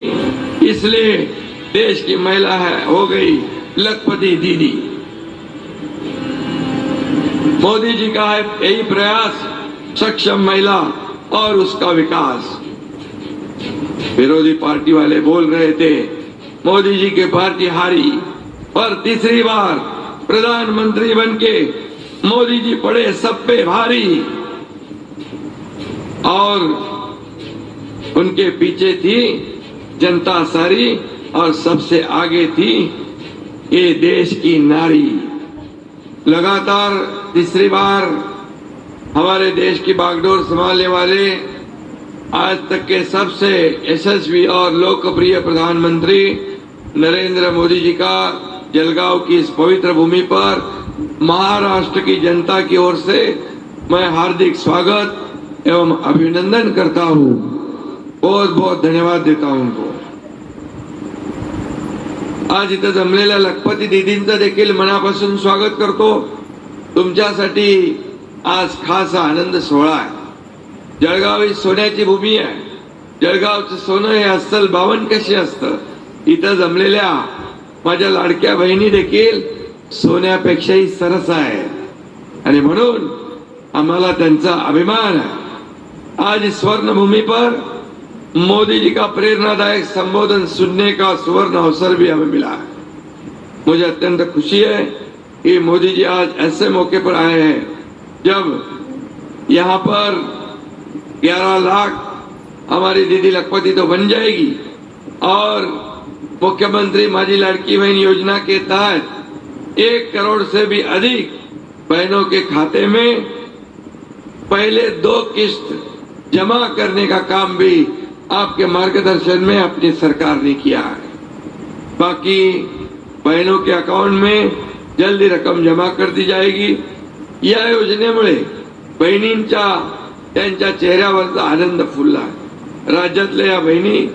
इसलिए देश की महिला है हो गई लखपति दीदी। मोदी जी का है यही प्रयास, सक्षम महिला और उसका विकास। विरोधी पार्टी वाले बोल रहे थे मोदी जी के पार्टी हारी, पर तीसरी बार प्रधानमंत्री बनके मोदी जी पड़े सब पे भारी। और उनके पीछे थी जनता सारी और सबसे आगे थी ये देश की नारी। लगातार तीसरी बार हमारे देश की बागडोर संभालने वाले आज तक के सबसे यशस्वी और लोकप्रिय प्रधानमंत्री नरेंद्र मोदी जी का जलगांव की इस पवित्र भूमि पर महाराष्ट्र की जनता की ओर से मैं हार्दिक स्वागत एवं अभिनंदन करता हूं। बहुत बहुत धन्यवाद देता हूं उनको। आज इथं जमलेल्या लखपती दीदींचं देखील मनापासून स्वागत करतो। तुमच्यासाठी आज खास आनंद सोहळा आहे। जळगाव ही सोन्याची भूमी आहे। जळगावचं सोनं हे अस्सल 52 कशी असतं, इथं जमलेल्या माझ्या लाडक्या बहिणी देखील सोन्यापेक्षाही सरस आहे आणि म्हणून आम्हाला त्यांचा अभिमान है। आज इस स्वर्ण भूमि पर मोदी जी का प्रेरणादायक संबोधन सुनने का सुवर्ण अवसर भी हमें मिला है। मुझे अत्यंत खुशी है कि मोदी जी आज ऐसे मौके पर आए हैं जब यहाँ पर 11 लाख हमारी दीदी लखपति तो बन जाएगी और मुख्यमंत्री माझी लाड़की बहन योजना के तहत 1 करोड़ से भी अधिक बहनों के खाते में पहले 2 किस्त जमा करने का काम भी आपके मार्गदर्शन में अपनी सरकार ने किया है। बाकी बहनों के अकाउंट में जल्दी रकम जमा कर दी जाएगी। या योजनेमुळे बहिणींच्या त्यांच्या चेहऱ्यावरचा आनंद फुलला आहे। राज्यातल्या या बहिणी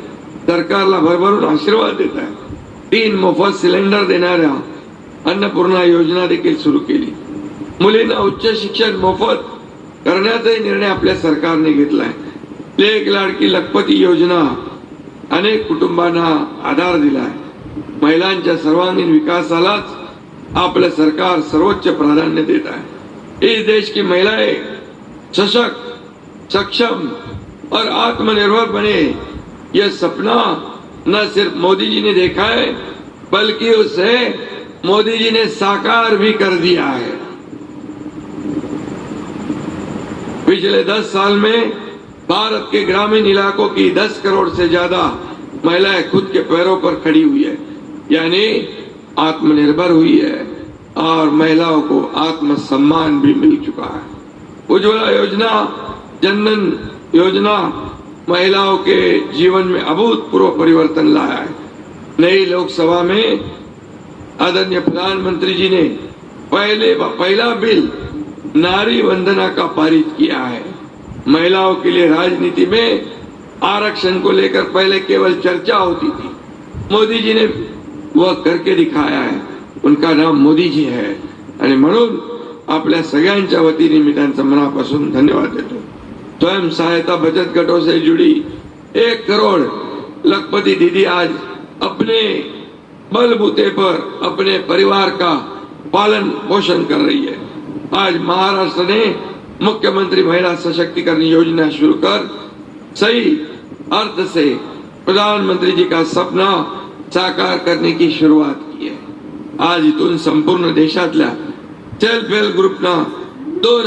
सरकारला भरभरून आशीर्वाद देत आहेत। 3 मोफत सिलेंडर देणाऱ्या अन्नपूर्णा योजना देखील सुरू केली। मुलींना उच्च शिक्षण मोफत करण्याचा निर्णय आपल्या सरकारने घेतलाय। लेक लाडकी लखपती योजना अनेक कुटुंबांना आधार दिलाय। महिलांच्या सर्वांगीण विकासालाच आपलं सरकार सर्वोच्च प्राधान्य देत आहे। इस देश की महिलाएं सशक्त, सक्षम और आत्मनिर्भर बने, यह सपना न सिर्फ मोदी जी ने देखा है बल्कि उसे मोदी जी ने साकार भी कर दिया है। पिछले 10 साल में भारत के ग्रामीण इलाकों की 10 करोड़ से ज्यादा महिलाएं खुद के पैरों पर खड़ी हुई है, यानी आत्मनिर्भर हुई है और महिलाओं को आत्मसम्मान भी मिल चुका है। उज्ज्वला योजना, जनधन योजना महिलाओं के जीवन में अभूतपूर्व परिवर्तन लाया है। नई लोकसभा में आदरणीय प्रधानमंत्री जी ने पहला बिल नारी वंदना का पारित किया है। महिलाओं के लिए राजनीति में आरक्षण को लेकर पहले केवल चर्चा होती थी, मोदी जी ने वह करके दिखाया है। उनका नाम मोदी जी है आणि म्हणून आपल्या सगळ्यांच्या वतीने मी त्यांचं मनापासून धन्यवाद देतो। स्वयं सहायता बचत गटों से जुड़ी 1 करोड़ लखपति दीदी आज अपने बलबूते पर अपने परिवार का पालन पोषण कर रही है। आज महाराष्ट्र ने मुख्यमंत्री महिला सशक्तिकरण योजना शुरू कर सही अर्थ से प्रधानमंत्री जी का सपना साकार करने की शुरुआत की है। आज इथून संपूर्ण देशातल्या सेल्फ हेल्प ग्रुपना 2